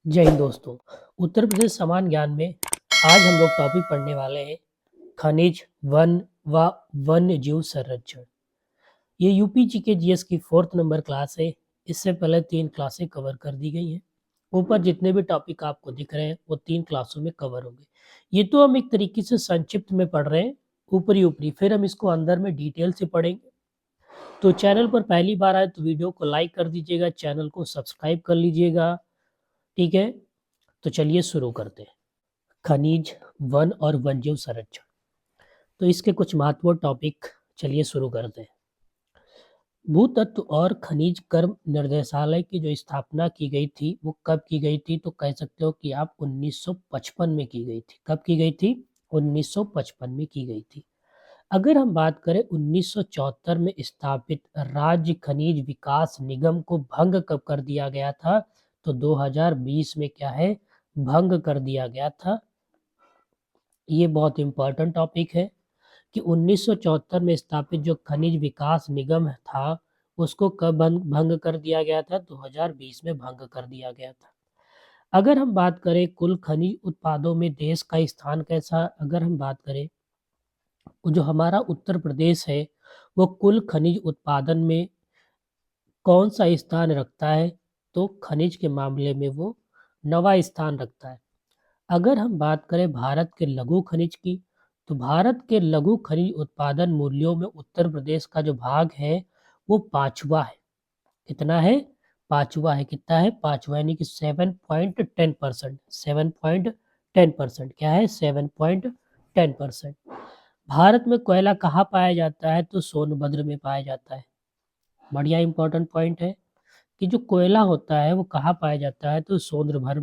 जय हिंद दोस्तों। उत्तर प्रदेश समान ज्ञान में आज हम लोग टॉपिक पढ़ने वाले हैं खनिज, वन व वन्य जीव संरक्षण। ये यूपी जीके जीएस की 4th नंबर क्लास है। इससे पहले 3 क्लासें कवर कर दी गई हैं। ऊपर जितने भी टॉपिक आपको दिख रहे हैं वो 3 क्लासों में कवर होंगे। ये तो हम एक तरीके से संक्षिप्त में पढ़ रहे हैं, ऊपरी फिर हम इसको अंदर में डिटेल से पढ़ेंगे। तो चैनल पर पहली बार आए तो वीडियो को लाइक कर दीजिएगा, चैनल को सब्सक्राइब कर लीजिएगा। ठीक है, तो चलिए शुरू करते हैं। खनिज, वन और वन्यजीव संरक्षण। तो इसके कुछ महत्वपूर्ण टॉपिक चलिए शुरू करते हैं। भूतत्व और खनिज कर्म निर्देशालय की जो स्थापना की गई थी वो कब की गई थी? तो कह सकते हो कि आप 1955 में की गई थी। कब की गई थी? 1955 में की गई थी। अगर हम बात करें 1974 में स्थापित राज्य खनिज विकास निगम को भंग कब कर दिया गया था? तो 2020 में क्या है? भंग कर दिया गया था। ये बहुत इंपॉर्टेंट टॉपिक है कि 1974 में स्थापित जो खनिज विकास निगम था उसको कब भंग कर दिया गया था? 2020 में भंग कर दिया गया था। अगर हम बात करें कुल खनिज उत्पादों में देश का स्थान कैसा? अगर हम बात करें जो हमारा उत्तर प्रदेश है वो कुल खनिज उत्पादन में कौन सा स्थान रखता है? तो खनिज के मामले में वो 9वां स्थान रखता है। अगर हम बात करें भारत के लघु खनिज की, तो भारत के लघु खनिज उत्पादन मूल्यों में उत्तर प्रदेश का जो भाग है वो 5वां है। कितना है? 5वां है। कितना है? 5वां, यानी कि 7.10%। 7.10% क्या है? 7.10%। भारत में कोयला कहाँ पाया जाता है? तो सोनभद्र में पाया जाता है। बढ़िया इंपॉर्टेंट पॉइंट है कि जो कोयला होता है वो कहाँ पाया जाता है? तो सोनभद्र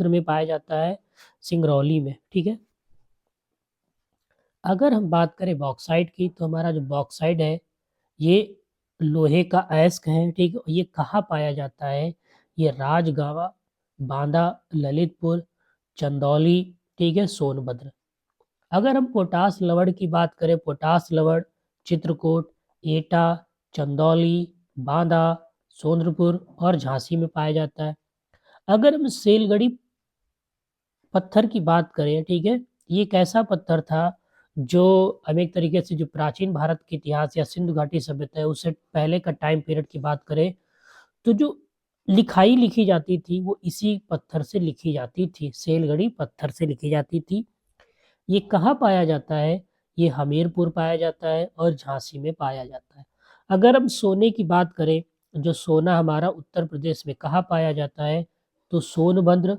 में पाया जाता है, सिंगरौली में। ठीक है। अगर हम बात करें बॉक्साइट की, तो हमारा जो बॉक्साइट है ये लोहे का अयस्क है। ठीक है। ये कहाँ पाया जाता है? ये राजगावा, बांदा, ललितपुर, चंदौली, ठीक है, सोनभद्र। अगर हम पोटास लवण की बात करें, पोटास लवण चित्रकूट, एटा, चंदौली, बांदा, सोनपुर और झांसी में पाया जाता है। अगर हम सेलगढ़ी पत्थर की बात करें, ठीक है, ये एक ऐसा पत्थर था जो हम एक तरीके से जो प्राचीन भारत के इतिहास या सिंधु घाटी सभ्यता है उससे पहले का टाइम पीरियड की बात करें तो जो लिखाई लिखी जाती थी वो इसी पत्थर से लिखी जाती थी, सेलगढ़ी पत्थर से लिखी जाती थी। ये कहाँ पाया जाता है? ये हमीरपुर पाया जाता है और झांसी में पाया जाता है। अगर हम सोने की बात करें, जो सोना हमारा उत्तर प्रदेश में कहाँ पाया जाता है? तो सोनभद्र,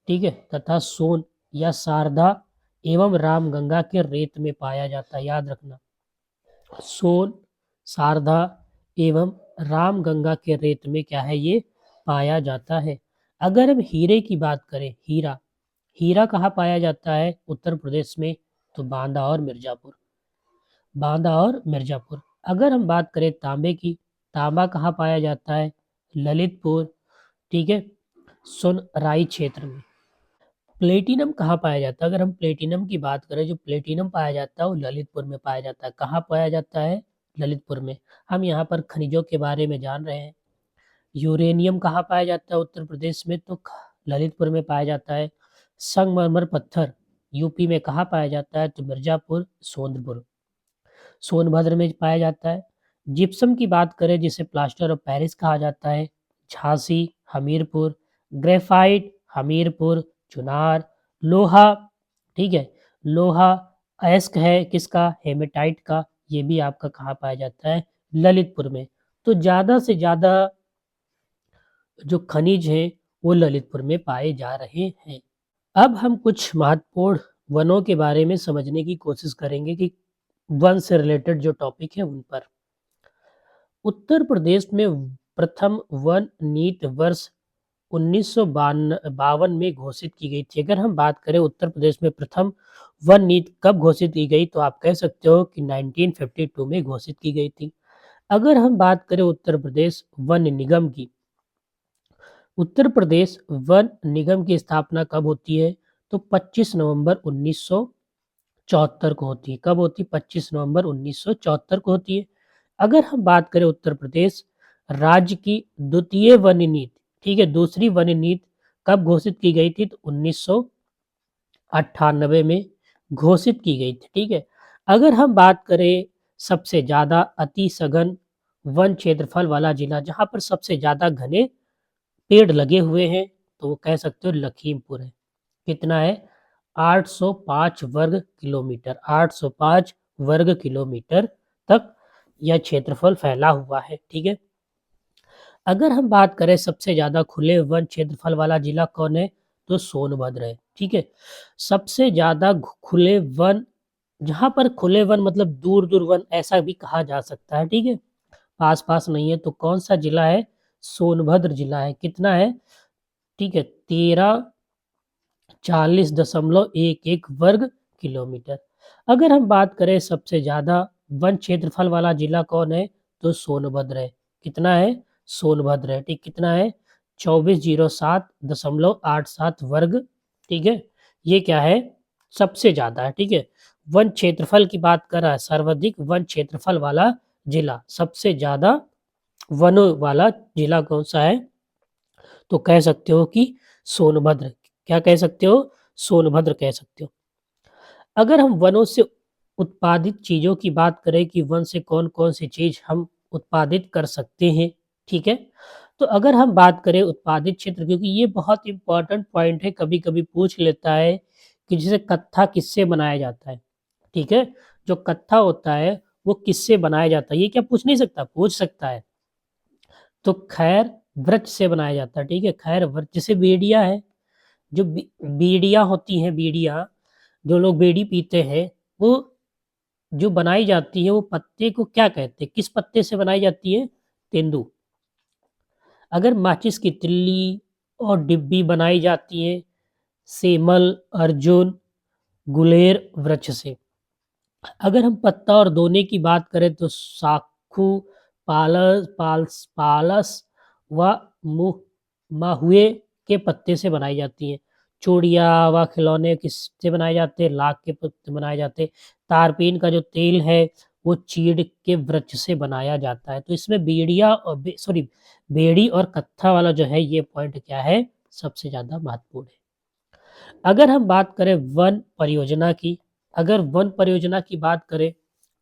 ठीक है, तथा सोन या शारदा एवं रामगंगा के रेत में पाया जाता है। याद रखना, सोन, शारदा एवं रामगंगा के रेत में क्या है? ये पाया जाता है। अगर हम हीरे की बात करें, हीरा, हीरा कहाँ पाया जाता है उत्तर प्रदेश में? तो बांदा और मिर्जापुर, बांदा और मिर्जापुर। अगर हम बात करें तांबे की, तांबा कहाँ पाया जाता है? ललितपुर, ठीक है, सुनराई क्षेत्र में। प्लेटिनम कहाँ पाया जाता है? अगर हम प्लेटिनम की बात करें, जो प्लेटिनम पाया जाता है वो ललितपुर में पाया जाता है। कहाँ पाया जाता है? ललितपुर में। हम यहाँ पर खनिजों के बारे में जान रहे हैं। यूरेनियम कहाँ पाया जाता है उत्तर प्रदेश में? तो ललितपुर में पाया जाता है। संगमरमर पत्थर यूपी में कहाँ पाया जाता है? तो मिर्जापुर, सोनपुर, सोनभद्र में पाया जाता है। जिप्सम की बात करें जिसे प्लास्टर ऑफ पेरिस कहा जाता है, झांसी, हमीरपुर, ग्रेफाइट, हमीरपुर, चुनार, लोहा, ठीक है, लोहा अयस्क है किसका? हेमेटाइट का। ये भी आपका कहाँ पाया जाता है? ललितपुर में। तो ज्यादा से ज्यादा जो खनिज है वो ललितपुर में पाए जा रहे हैं। अब हम कुछ महत्वपूर्ण वनों के बारे में समझने की कोशिश करेंगे कि वन से रिलेटेड जो टॉपिक है उन पर। उत्तर प्रदेश में प्रथम वन नीति वर्ष 1952 में घोषित की गई थी। अगर हम बात करें उत्तर प्रदेश में प्रथम वन नीति कब घोषित की गई, तो आप कह सकते हो कि 1952 में घोषित की गई थी। अगर हम बात करें उत्तर प्रदेश वन निगम की, उत्तर प्रदेश वन निगम की स्थापना कब होती है? तो 25 नवंबर 1974 को होती है। कब होती? 25 नवंबर 1974 को होती है। अगर हम बात करें उत्तर प्रदेश राज्य की द्वितीय वन नीति, ठीक है, दूसरी वन नीति कब घोषित की गई थी? तो 1998 में घोषित की गई थी। ठीक है, अगर हम बात करें सबसे ज़्यादा अति सघन वन क्षेत्रफल वाला जिला जहाँ पर सबसे ज़्यादा घने पेड़ लगे हुए हैं, तो वो कह सकते हो लखीमपुर है। कितना है? 805 वर्ग किलोमीटर, 805 वर्ग किलोमीटर तक यह क्षेत्रफल फैला हुआ है। ठीक है, अगर हम बात करें सबसे ज़्यादा खुले वन क्षेत्रफल वाला जिला कौन है? तो सोनभद्र है। ठीक है, सबसे ज़्यादा खुले वन, जहाँ पर खुले वन मतलब दूर दूर वन ऐसा भी कहा जा सकता है। ठीक है, पास पास नहीं है, तो कौन सा जिला है? सोनभद्र जिला है। कितना है? ठीक है, 1340.11 वर्ग किलोमीटर। अगर हम बात करें सबसे ज़्यादा वन क्षेत्रफल वाला जिला कौन है? तो सोनभद्र है। कितना है? सोनभद्र है। ठीक, कितना है? 2407.87 वर्ग। ठीक है, ये क्या है? सबसे ज़्यादा है। ठीक है, वन क्षेत्रफल की बात कर रहा है, सर्वाधिक वन क्षेत्रफल वाला जिला, सबसे ज़्यादा वनों वाला जिला कौन सा है? तो कह सकते हो कि सोनभद्र। क्या कह सकते हो? सोनभद्र कह सकते हो। अगर हम वनों से उत्पादित चीज़ों की बात करें कि वन से कौन-कौन सी चीज़ हम उत्पादित कर सकते हैं, ठीक है? तो अगर हम बात करें उत्पादित क्षेत्र, क्योंकि ये बहुत इम्पोर्टेंट पॉइंट है, कभी-कभी पूछ लेता है कि जैसे कत्था किससे बनाया जाता है, ठीक है? जो कत्था होता है, वो किससे बनाया जाता है? ये क्या पूछ नहीं सकता? पूछ सकता है। तो खैर वृक्ष से बनाया जाता है। ठीक है, खैर वृक्ष, जैसे बेड़िया है, जो बीड़ियाँ होती हैं, बीड़ियाँ, जो लोग बीड़ी पीते हैं, वो जो बनाई जाती है वो पत्ते को क्या कहते हैं? किस पत्ते से बनाई जाती है? तेंदू। अगर माचिस की तिल्ली और डिब्बी बनाई जाती है सेमल, अर्जुन, गुलेर वृक्ष से। अगर हम पत्ता और दोने की बात करें तो साखू, पालस व महुए के पत्ते से बनाई जाती हैं। चूड़ियाँ व खिलौने किससे बनाए जाते हैं? लाख के पत्ते बनाए जाते हैं। तारपीन का जो तेल है वो चीड़ के वृक्ष से बनाया जाता है। तो इसमें बेड़ी और कत्था वाला जो है ये पॉइंट क्या है? सबसे ज़्यादा महत्वपूर्ण है। अगर हम बात करें वन परियोजना की, अगर वन परियोजना की बात करें,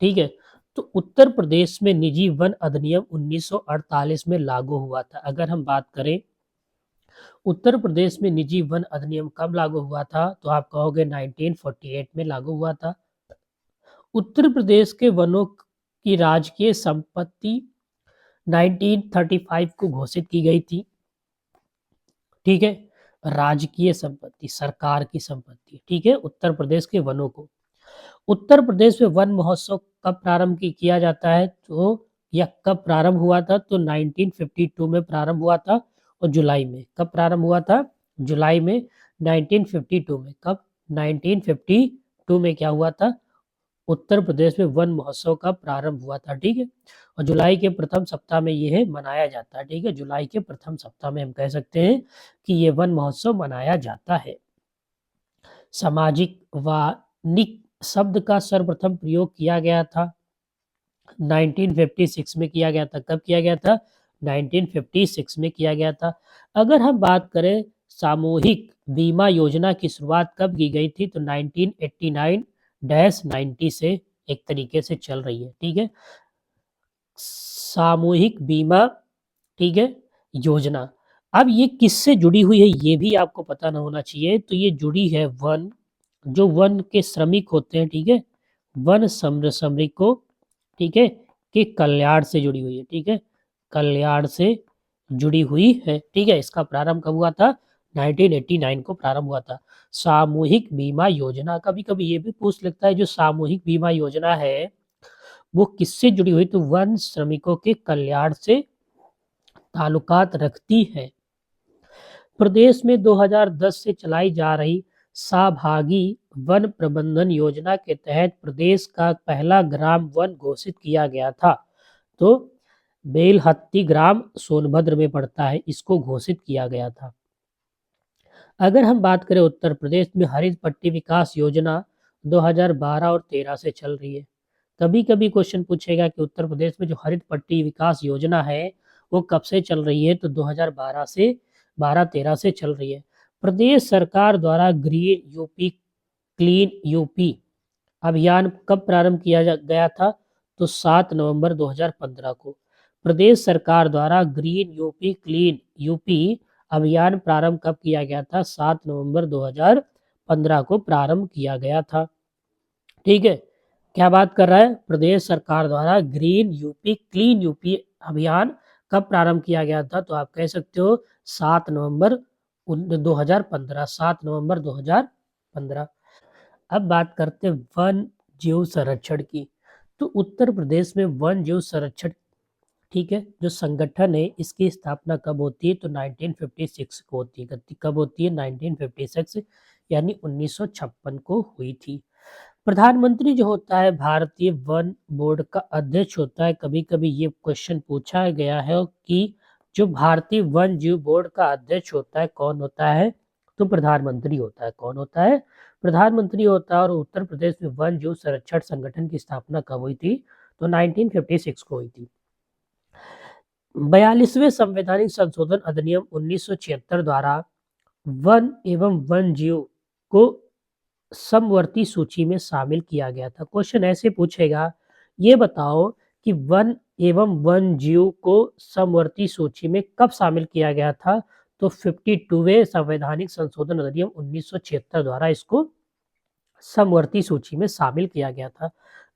ठीक है, तो उत्तर प्रदेश में निजी वन अधिनियम 1948 में लागू हुआ था। अगर हम बात करें उत्तर प्रदेश में निजी वन अधिनियम कब लागू हुआ था, तो आप कहोगे 1948 में लागू हुआ था। उत्तर प्रदेश के वनों की राजकीय संपत्ति 1935 को घोषित की गई थी। ठीक है, राजकीय संपत्ति, सरकार की संपत्ति। ठीक है, उत्तर प्रदेश के वनों को। उत्तर प्रदेश में वन महोत्सव कब प्रारंभ किया जाता है, तो यह कब प्रारंभ हुआ था? तो 1952 में प्रारंभ हुआ था, और जुलाई में। कब प्रारंभ हुआ था? जुलाई में 1952 में। कब? 1952 में क्या हुआ था? उत्तर प्रदेश में वन महोत्सव का प्रारंभ हुआ था। ठीक है, और जुलाई के प्रथम सप्ताह में यह मनाया जाता है। ठीक है, जुलाई के प्रथम सप्ताह में हम कह सकते हैं कि ये वन महोत्सव मनाया जाता है। सामाजिक वानिक शब्द का सर्वप्रथम प्रयोग किया गया था 1956 में किया गया था। कब किया गया था? 1956 में किया गया था। अगर हम बात करें सामूहिक बीमा योजना की शुरुआत कब की गई थी, तो 1989-90 से एक तरीके से चल रही है। ठीक है, सामूहिक बीमा, ठीक है, योजना। अब ये किससे जुड़ी हुई है ये भी आपको पता ना होना चाहिए। तो ये जुड़ी है वन, जो वन के श्रमिक होते हैं, ठीक है, वन श्रमिकों, ठीक है, के कल्याण से जुड़ी हुई है। ठीक है, कल्याण से जुड़ी हुई है। ठीक है, इसका प्रारंभ कब हुआ था? 1989 को प्रारंभ हुआ था। सामूहिक बीमा योजना, कभी कभी ये भी पूछ लगता है जो सामूहिक बीमा योजना है वो किससे जुड़ी हुई, तो वन श्रमिकों के कल्याण से ताल्लुकात रखती है। प्रदेश में 2010 से चलाई जा रही सहभागी वन प्रबंधन योजना के तहत प्रदेश का पहला ग्राम वन घोषित किया गया था। तो बेलहत्ती ग्राम सोनभद्र में पड़ता है, इसको घोषित किया गया था। अगर हम बात करें उत्तर प्रदेश में हरित पट्टी विकास योजना 2012 और 13 से चल रही है। कभी कभी क्वेश्चन पूछेगा कि उत्तर प्रदेश में जो हरित पट्टी विकास योजना है वो कब से चल रही है, तो 2012 से 12-13 से चल रही है। प्रदेश सरकार द्वारा ग्रीन यूपी क्लीन यूपी अभियान कब प्रारंभ किया गया था? तो 7 नवंबर 2015 को। प्रदेश सरकार द्वारा ग्रीन यूपी क्लीन यूपी अभियान प्रारंभ कब किया गया था? 7 नवंबर 2015 को प्रारंभ किया गया था। ठीक है, क्या बात कर रहा है? प्रदेश सरकार द्वारा ग्रीन यूपी क्लीन यूपी अभियान कब प्रारंभ किया गया था? तो आप कह सकते हो 7 नवंबर 2015, 7 नवंबर 2015। अब बात करते हैं वन जीव संरक्षण की। तो उत्तर प्रदेश में वन जीव संरक्षण, ठीक है, जो संगठन है, इसकी स्थापना कब होती है? तो 1956 को होती है। कब होती है? 1956 यानी 1956 को हुई थी। प्रधानमंत्री जो होता है भारतीय वन बोर्ड का अध्यक्ष होता है। कभी कभी ये क्वेश्चन पूछा गया है कि जो भारतीय वन जीव बोर्ड का अध्यक्ष होता है कौन होता है? तो प्रधानमंत्री होता है। कौन होता है? प्रधानमंत्री होता है। और उत्तर प्रदेश में वन जीव संरक्षण संगठन की स्थापना कब हुई थी? तो 1956 को हुई थी। 42वें संवैधानिक संशोधन अधिनियम 1976 द्वारा वन एवं वन जीव को समवर्ती सूची में शामिल किया गया था। क्वेश्चन ऐसे पूछेगा, ये बताओ कि वन एवं वन जीव को समवर्ती सूची में कब शामिल किया गया था? तो 52वें संवैधानिक संशोधन अधिनियम 1976 द्वारा इसको समवर्ती सूची में शामिल किया गया था।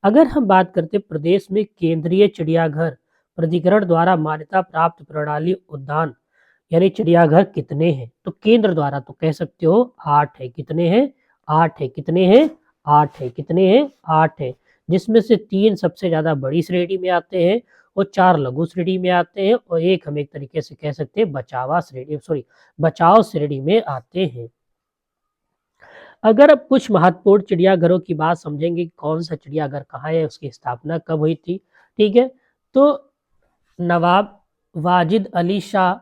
अगर हम बात करते प्रदेश में केंद्रीय चिड़ियाघर प्राधिकरण द्वारा मान्यता प्राप्त प्रणाली उद्यान यानी चिड़ियाघर कितने हैं? तो केंद्र द्वारा तो कह सकते हो 8 है। कितने हैं? 8 है। कितने हैं? 8 है। कितने हैं? 8 है। जिसमें से 3 सबसे ज्यादा बड़ी श्रेणी में आते हैं और 4 लघु श्रेणी में आते हैं और एक हम एक तरीके से कह सकते हैं बचाव श्रेणी में आते हैं। अगर अब कुछ महत्वपूर्ण चिड़ियाघरों की बात समझेंगे, कौन सा चिड़ियाघर कहाँ है, उसकी स्थापना कब हुई थी, ठीक है, तो नवाब वाजिद अली शाह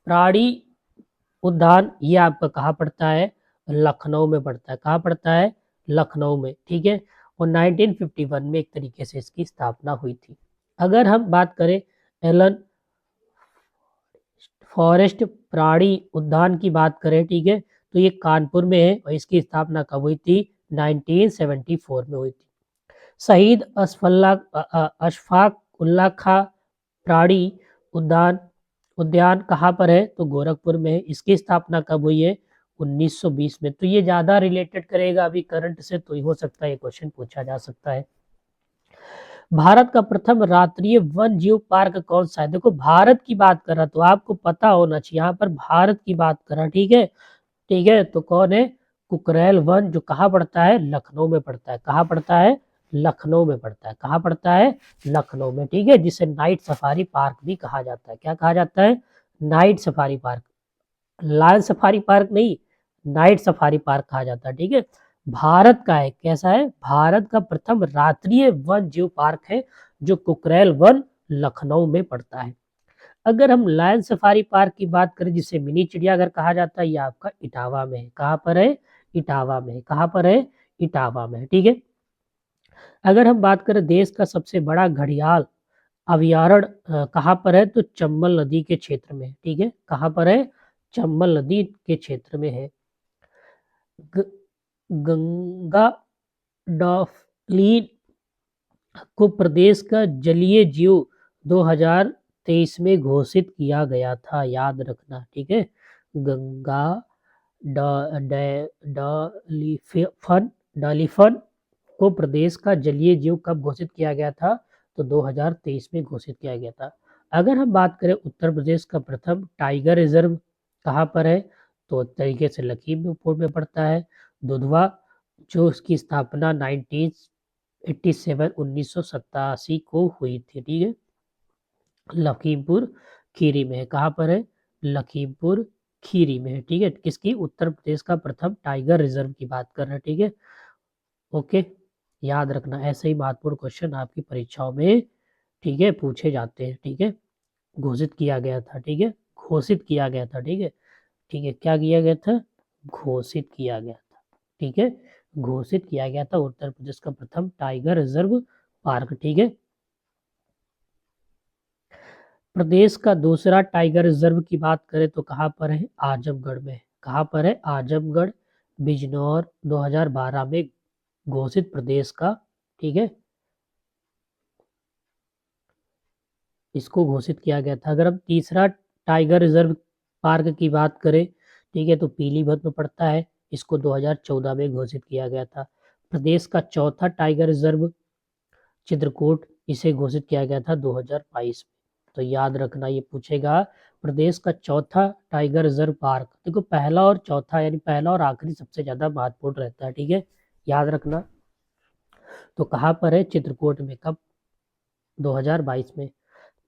प्राणी उद्यान, ये आपका कहाँ पड़ता है? लखनऊ में पड़ता है। कहाँ पड़ता है? लखनऊ में। ठीक है, और 1951 में एक तरीके से इसकी स्थापना हुई थी। अगर हम बात करें एलन फॉरेस्ट प्राणी उद्यान की बात करें, ठीक है, तो ये कानपुर में है और इसकी स्थापना कब हुई थी? 1974 में हुई थी। शहीद अशफाक उल्लाह खां प्राणी उद्यान उद्यान कहाँ पर है? तो गोरखपुर में है। इसकी स्थापना कब हुई है? 1920 में। तो ये ज्यादा रिलेटेड करेगा अभी करंट से, तो हो सकता है ये क्वेश्चन पूछा जा सकता है। भारत का प्रथम राष्ट्रीय वन जीव पार्क कौन सा है? देखो भारत की बात कर रहा तो आपको पता होना चाहिए, यहाँ पर भारत की बात कर रहा, ठीक है, ठीक है, तो कौन है? कुकरेल वन, जो कहाँ पड़ता है? लखनऊ में पड़ता है। कहाँ पड़ता है? लखनऊ में पड़ता है। कहाँ पड़ता है? लखनऊ में। ठीक है, जिसे नाइट सफारी पार्क भी कहा जाता है। क्या कहा जाता है? Night safari park. Lion safari park नहीं, नाइट सफारी पार्क कहा जाता है। ठीक है, भारत का है। कैसा है? भारत का प्रथम राष्ट्रीय वन जीव पार्क है जो कुकरेल वन लखनऊ में पड़ता है। अगर हम लायन सफारी पार्क की बात करें जिसे मिनी चिड़ियाघर कहा जाता है, ये आपका इटावा में है। कहाँ पर है? इटावा में है। कहाँ पर है? इटावा में है। ठीक है, अगर हम बात करें देश का सबसे बड़ा घड़ियाल अभयारण्य कहाँ पर है? तो चंबल नदी के क्षेत्र में है। ठीक है, कहाँ पर है? चंबल नदी के क्षेत्र में है। गंगा डॉल्फिन को प्रदेश का जलीय जीव 2023 में घोषित किया गया था, याद रखना। ठीक है, गंगा डॉल्फिन डॉल्फिन को प्रदेश का जलीय जीव कब घोषित किया गया था? तो 2023 में घोषित किया गया था। अगर हम बात करें उत्तर प्रदेश का प्रथम टाइगर रिजर्व कहाँ पर है? तो एक तरीके से लखीमपुर में पड़ता है। दुधवा, जो उसकी स्थापना 1987 को हुई थी। ठीक है, लखीमपुर खीरी में है। कहाँ पर है? लखीमपुर खीरी में है। ठीक है, किसकी? उत्तर प्रदेश का प्रथम टाइगर रिजर्व की बात कर रहे हैं। ठीक है, ओके, याद रखना ऐसे ही महत्वपूर्ण क्वेश्चन आपकी परीक्षाओं में, ठीक है, पूछे जाते हैं। ठीक है, घोषित किया गया था। ठीक है, घोषित किया गया था। ठीक है, ठीक है, क्या किया गया था? घोषित किया गया था। ठीक है, घोषित किया गया था उत्तर प्रदेश का प्रथम टाइगर रिजर्व पार्क। ठीक है, प्रदेश का दूसरा टाइगर रिजर्व की बात करें तो कहाँ पर है? आजमगढ़ में। कहाँ पर है? आजमगढ़, बिजनौर 2012 में घोषित प्रदेश का, ठीक है, इसको घोषित किया गया था। अगर हम तीसरा टाइगर रिजर्व पार्क की बात करें, ठीक है, तो पीलीभीत में पड़ता है, इसको 2014 में घोषित किया गया था। प्रदेश का चौथा टाइगर रिजर्व चित्रकूट, इसे घोषित किया गया था 2022 में। तो याद रखना, ये पूछेगा प्रदेश का चौथा टाइगर रिजर्व पार्क। देखो पहला और चौथा यानी पहला और आखिरी सबसे ज्यादा महत्वपूर्ण रहता है, ठीक है, याद रखना। तो कहाँ पर है? चित्रकूट में। कब? 2022 में।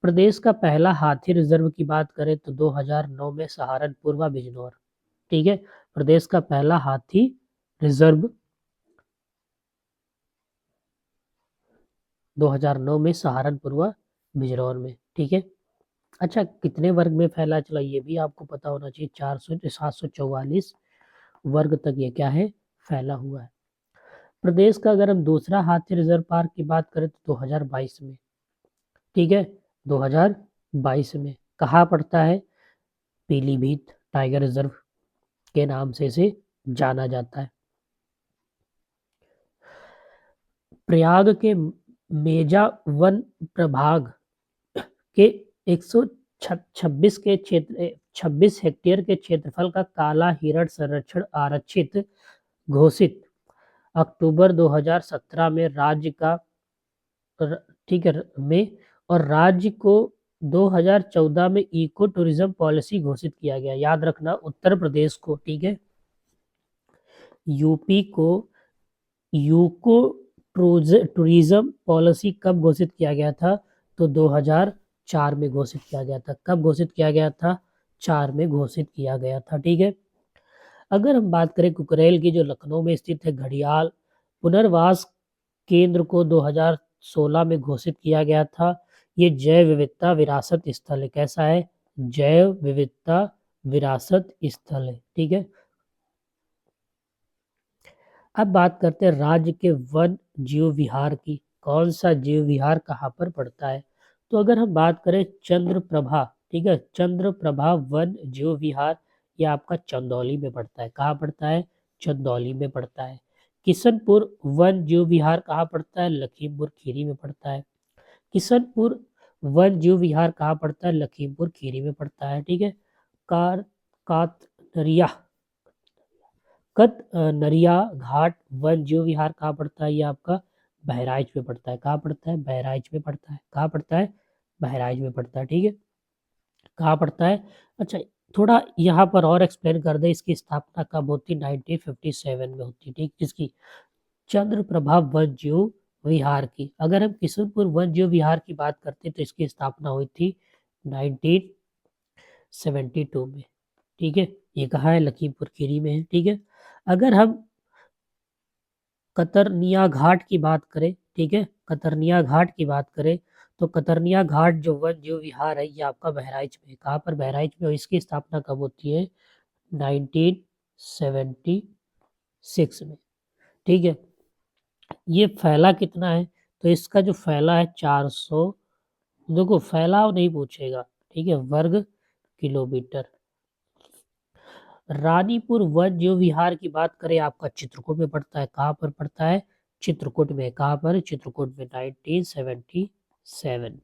प्रदेश का पहला हाथी रिजर्व की बात करें तो 2009 में सहारनपुर व बिजनौर, ठीक है, प्रदेश का पहला हाथी रिजर्व 2009 में सहारनपुर व बिजनौर में, ठीक है। अच्छा, कितने वर्ग में फैला? चला ये भी आपको पता होना चाहिए। 744 वर्ग तक ये क्या है? फैला हुआ है। प्रदेश का अगर हम दूसरा हाथी रिजर्व पार्क की बात करें तो 2022 में, ठीक है, 2022 में। कहाँ पड़ता है? पीलीभीत टाइगर रिजर्व के नाम से इसे जाना जाता है। प्रयाग के मेजा वन प्रभाग के 126 के क्षेत्र 26 हेक्टेयर के क्षेत्रफल का काला हिरण संरक्षण आरक्षित घोषित अक्टूबर 2017 में राज्य का, ठीक है, में, और राज्य को 2014 में इको टूरिज्म पॉलिसी घोषित किया गया। याद रखना, उत्तर प्रदेश को, ठीक है, यूपी को यूको टूरिज्म पॉलिसी कब घोषित किया गया था? तो 2004 में घोषित किया गया था। कब घोषित किया गया था? 4 में घोषित किया गया था, ठीक है। अगर हम बात करें कुकरेल की, जो लखनऊ में स्थित है, घड़ियाल पुनर्वास केंद्र को 2016 में घोषित किया गया था। ये जैव विविधता विरासत स्थल है। कैसा है? जैव विविधता विरासत स्थल है, ठीक है। अब बात करते हैं राज्य के वन जीव विहार की। कौन सा जीव विहार कहाँ पर पड़ता है? तो अगर हम बात करें चंद्रप्रभा, ठीक है, चंद्रप्रभा वन जीव विहार, यह आपका चंदौली में पड़ता है। कहाँ पड़ता है? चंदौली में पड़ता है। किशनपुर वन जीव विहार कहाँ पड़ता है? लखीमपुर खीरी में पड़ता है। किशनपुर वन जीव विहार कहाँ पड़ता है? लखीमपुर खीरी में पड़ता है, ठीक है। कार कातरिया कत नरिया घाट वन जीव विहार कहाँ पड़ता है? ये आपका बहराइच में पड़ता है। कहाँ पड़ता है? बहराइच में पड़ता है। कहाँ पड़ता है? बहराइच में पड़ता है, ठीक है। कहाँ पड़ता है? अच्छा, थोड़ा यहाँ पर और एक्सप्लेन कर दे, इसकी स्थापना कब होती? 1957 में होती, ठीक, जिसकी चंद्रप्रभा वन जीव विहार की। अगर हम किशनपुर वन जीव विहार की बात करते हैं तो इसकी स्थापना हुई थी 1972 में, ठीक है। ये कहाँ है? लखीमपुर खीरी में है, ठीक है। अगर हम कतरनिया घाट की बात करें, ठीक है, कतरनिया घाट की बात करें तो कतरनिया घाट जो वन जीव विहार है, ये आपका बहराइच में। कहाँ पर? बहराइच में। और इसकी स्थापना कब होती है? 1976 में, ठीक है। ये फैला कितना है? तो इसका जो फैला है 400, देखो फैलाव नहीं पूछेगा, ठीक है, वर्ग किलोमीटर। रानीपुर वन जीव विहार की बात करें, आपका चित्रकूट में पड़ता है। कहाँ पर पड़ता है? चित्रकूट में। कहाँ पर? चित्रकूट में, 1977।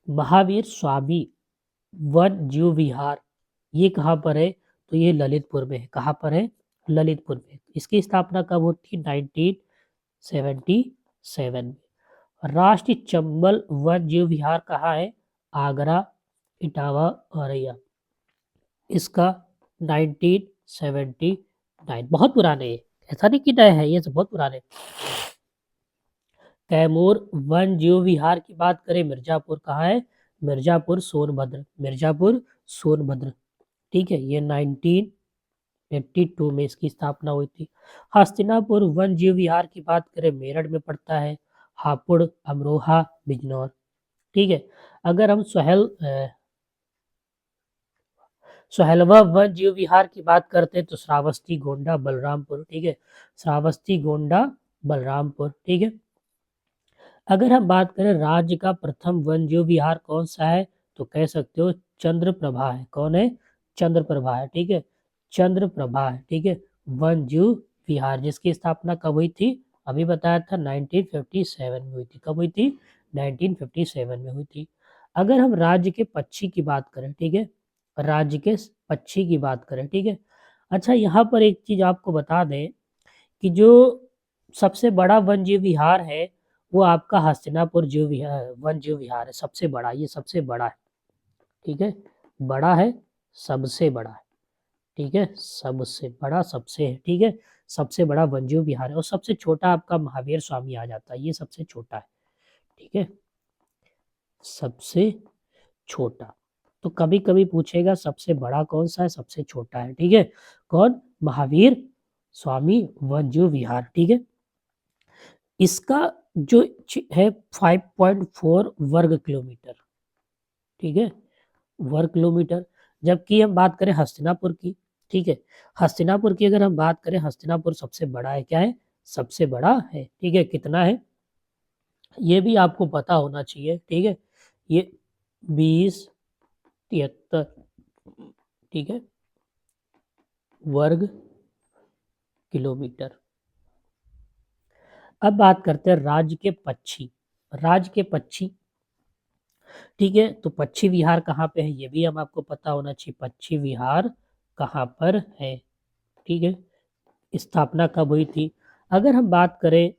महावीर स्वामी वन जीव विहार, ये कहाँ पर है? तो ये ललितपुर में है। कहाँ पर है? ललितपुर में। इसकी स्थापना कब होती है? 1977 में। राष्ट्रीय चंबल वन जीव विहार कहाँ है? आगरा, इटावा, औरैया। इसका 1979। बहुत पुराने हैं, ऐसा नहीं कि नए हैं, ये सब बहुत पुराने। कैमूर वन जीव विहार की बात करें, मिर्जापुर कहाँ है? मिर्जापुर सोनभद्र। मिर्जापुर सोनभद्र, ठीक है। ये 1982 में इसकी स्थापना हुई थी। हस्तिनापुर वन जीव विहार की बात करें, मेरठ में पड़ता है। हापुड़, अमरोहा, बिजनौर, ठीक है। अगर हम सोहेलवा वन जीव विहार की बात करते हैं तो श्रावस्ती, गोंडा, बलरामपुर, ठीक है, श्रावस्ती, गोंडा, बलरामपुर, ठीक है। अगर हम बात करें राज्य का प्रथम वन्यजीव विहार कौन सा है, तो कह सकते हो चंद्रप्रभा है। कौन है? चंद्रप्रभा है, ठीक है, चंद्रप्रभा है, ठीक है, वन्यजीव विहार, जिसकी स्थापना कब हुई थी? अभी बताया था 1957 में हुई थी। कब हुई थी? 1957 में हुई थी। अगर हम राज्य के पक्षी की बात करें, ठीक है, राज्य के पक्षी की बात करें, ठीक है, अच्छा यहाँ पर एक चीज आपको बता दें कि जो सबसे बड़ा वन्यजीव विहार है वो आपका हस्तिनापुर जीव विहार, वन जीव विहार है, सबसे बड़ा, ये सबसे बड़ा है, ठीक है, बड़ा है, सबसे बड़ा है, ठीक है, सबसे बड़ा, सबसे है, ठीक है, सबसे बड़ा वन्यजीव विहार है। और सबसे छोटा आपका महावीर स्वामी आ जाता है, ये सबसे छोटा है, ठीक है, सबसे छोटा। तो कभी कभी पूछेगा सबसे बड़ा कौन सा है, सबसे छोटा है, ठीक है, कौन? महावीर स्वामी वन्यजीव विहार, ठीक है। इसका जो है 5.4 वर्ग किलोमीटर, ठीक है, वर्ग किलोमीटर। जबकि हम बात करें हस्तिनापुर की, ठीक है, हस्तिनापुर की अगर हम बात करें, हस्तिनापुर सबसे बड़ा है, क्या है? सबसे बड़ा है, ठीक है, कितना है ये भी आपको पता होना चाहिए, ठीक है, ये 2073, ठीक है, वर्ग किलोमीटर। अब बात करते हैं राज्य के पक्षी, राज्य के पक्षी, ठीक है, तो पक्षी विहार कहाँ पे है ये भी हम आपको पता होना चाहिए, पक्षी विहार कहाँ पर है, ठीक है, स्थापना कब हुई थी? अगर हम बात करें,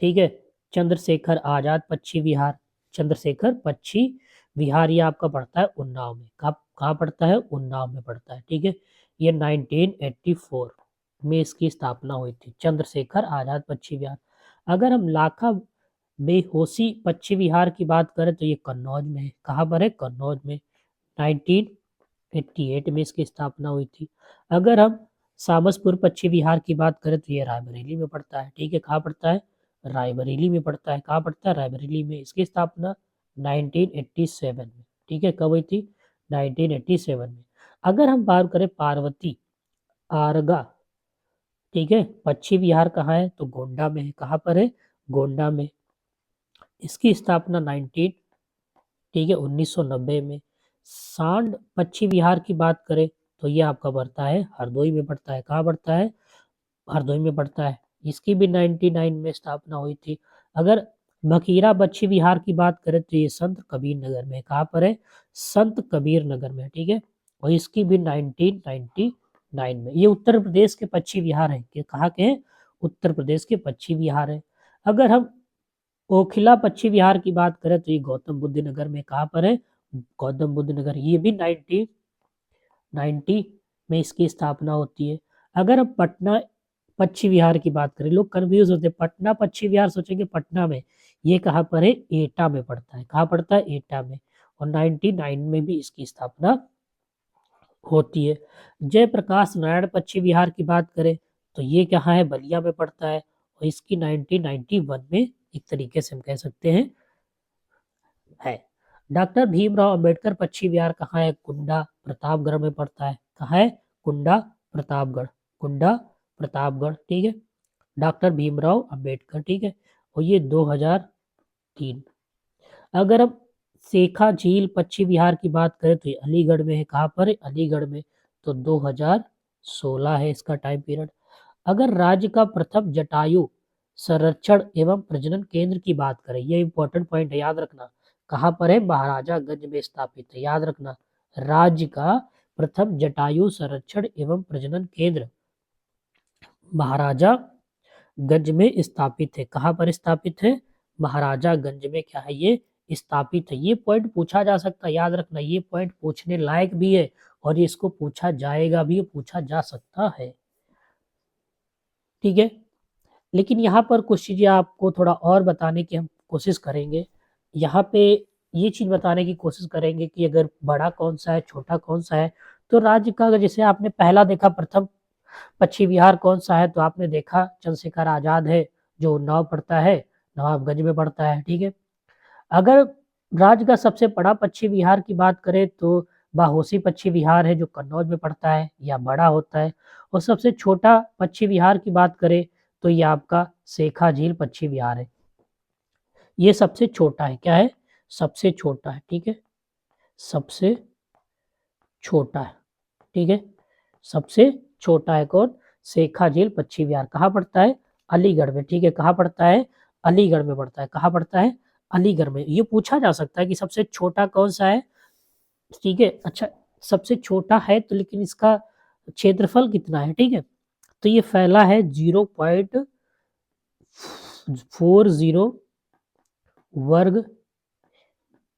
ठीक है, चंद्रशेखर आजाद पक्षी विहार, चंद्रशेखर पक्षी विहार ये आपका पड़ता है उन्नाव में। कहाँ पड़ता है? उन्नाव में पड़ता है, ठीक है, ये 1984 में इसकी स्थापना हुई थी, चंद्रशेखर आजाद पक्षी विहार। अगर हम लाखा बेहोशी पक्षी विहार की बात करें तो ये कन्नौज में है। कहाँ पर है? कन्नौज में, 1988 में इसकी स्थापना हुई थी। अगर हम सामसपुर पक्षी विहार की बात करें तो ये रायबरेली में पड़ता है, ठीक है, कहाँ पड़ता है? रायबरेली में पड़ता है। कहाँ पड़ता है? रायबरेली में। इसकी स्थापना 1987 में, ठीक है, कब हुई थी? 1987 में। अगर हम बात करें पार्वती आरगा, ठीक है, पक्षी विहार कहाँ है? तो गोंडा में है। कहाँ पर है? गोंडा में। इसकी स्थापना 19, ठीक है, 1990 में। सांड पक्षी विहार की बात करें तो ये आपका पड़ता है हरदोई में पड़ता है। कहाँ पड़ता है? हरदोई में पड़ता है। इसकी भी 99 में स्थापना हुई थी। अगर बखीरा पक्षी विहार की बात करें तो ये संत कबीर नगर में। कहाँ पर है? संत कबीर नगर में, ठीक है, और इसकी भी 1999 में। ये उत्तर प्रदेश के पक्षी विहार है। कि कहाँ के हैं? उत्तर प्रदेश के पक्षी विहार है। अगर हम ओखिला पक्षी विहार की बात करें तो ये गौतम बुद्ध नगर में। कहाँ पर है? गौतम बुद्ध नगर। ये भी 1990 में इसकी स्थापना होती है। अगर हम पटना पक्षी विहार की बात करें, लोग कंफ्यूज होते हैं, पटना पक्षी विहार सोचेंगे पटना में, ये कहाँ पर है? एटा में पड़ता है। कहाँ पड़ता है? एटा में। और 99 में भी इसकी स्थापना होती है। जयप्रकाश नारायण पक्षी विहार की बात करें तो ये कहाँ है? बलिया में पड़ता है, और इसकी 1991 में एक तरीके से हम कह सकते हैं है। डॉक्टर भीमराव अंबेडकर पक्षी विहार कहाँ है? कुंडा प्रतापगढ़ में पड़ता है। कहाँ है? कुंडा प्रतापगढ़, कुंडा प्रतापगढ़, ठीक है, डॉक्टर भीमराव अंबेडकर, ठीक है, और ये 2003। अगर हम शेखा झील पक्षी विहार की बात करें तो ये अलीगढ़ में है। कहाँ पर है? अलीगढ़ में। तो 2016 है इसका टाइम पीरियड। अगर राज्य का प्रथम जटायु संरक्षण एवं प्रजनन केंद्र की बात करें, ये इंपॉर्टेंट पॉइंट है, याद रखना, कहाँ पर है? महाराजागंज में स्थापित है, याद रखना, राज्य का प्रथम जटायु संरक्षण एवं प्रजनन केंद्र महाराजागंज में स्थापित है। कहाँ पर स्थापित है? महाराजागंज में क्या है? ये स्थापित है। ये पॉइंट पूछा जा सकता है, याद रखना, ये पॉइंट पूछने लायक भी है और इसको पूछा जाएगा भी, पूछा जा सकता है, ठीक है। लेकिन यहाँ पर कुछ चीजें आपको थोड़ा और बताने की हम कोशिश करेंगे। यहाँ पे ये चीज बताने की कोशिश करेंगे कि अगर बड़ा कौन सा है, छोटा कौन सा है। तो राज्य का अगर जैसे आपने पहला देखा प्रथम पक्षी विहार कौन सा है, तो आपने देखा चंद्रशेखर आजाद है, जो उन्नाव पड़ता है, नवाबगंज में पड़ता है, ठीक है। अगर राज्य का सबसे बड़ा पक्षी विहार की बात करें तो बाहोसी पक्षी विहार है, जो कन्नौज में पड़ता है या बड़ा होता है। और सबसे छोटा पक्षी विहार की बात करें तो ये आपका शेखा झील पक्षी विहार है। ये सबसे छोटा है, क्या है, सबसे छोटा है, ठीक है, सबसे छोटा है, ठीक है, सबसे छोटा है कौन, शेखा झील पश्चिम विहार, कहाँ पड़ता है, अलीगढ़ में, ठीक है, कहाँ पड़ता है, अलीगढ़ में पड़ता है, कहाँ पड़ता है, अलीगढ़ में। ये पूछा जा सकता है कि सबसे छोटा कौन सा है, ठीक है, अच्छा, सबसे छोटा है तो लेकिन इसका क्षेत्रफल कितना है, ठीक है, तो ये फैला है 0.40 वर्ग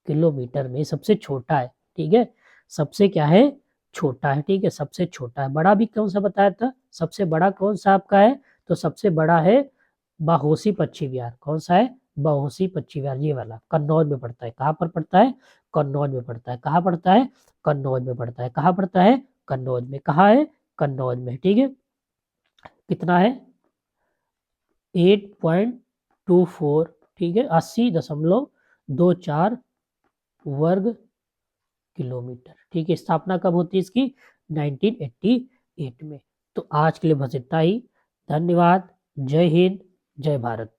किलोमीटर में, सबसे छोटा है, ठीक है, सबसे क्या है, छोटा है, ठीक है, सबसे छोटा है। बड़ा भी कौन सा बताया था, सबसे बड़ा कौन सा आपका है, तो सबसे बड़ा है बाहोसी पश्चिम विहार, कौन सा है, बाहोसी पश्चिम विहार, ये वाला कन्नौज में पड़ता है, कहाँ पर पड़ता है, कन्नौज में पड़ता है, कहाँ पड़ता है, कन्नौज में पड़ता है, कहाँ पड़ता है, कन्नौज में, कहाँ है, कन्नौज में, ठीक है, कितना है, 8.24, ठीक है, 80.24 वर्ग किलोमीटर, ठीक है। स्थापना कब होती है इसकी, 1988 में। तो आज के लिए बस इतना ही। धन्यवाद। जय हिंद, जय भारत।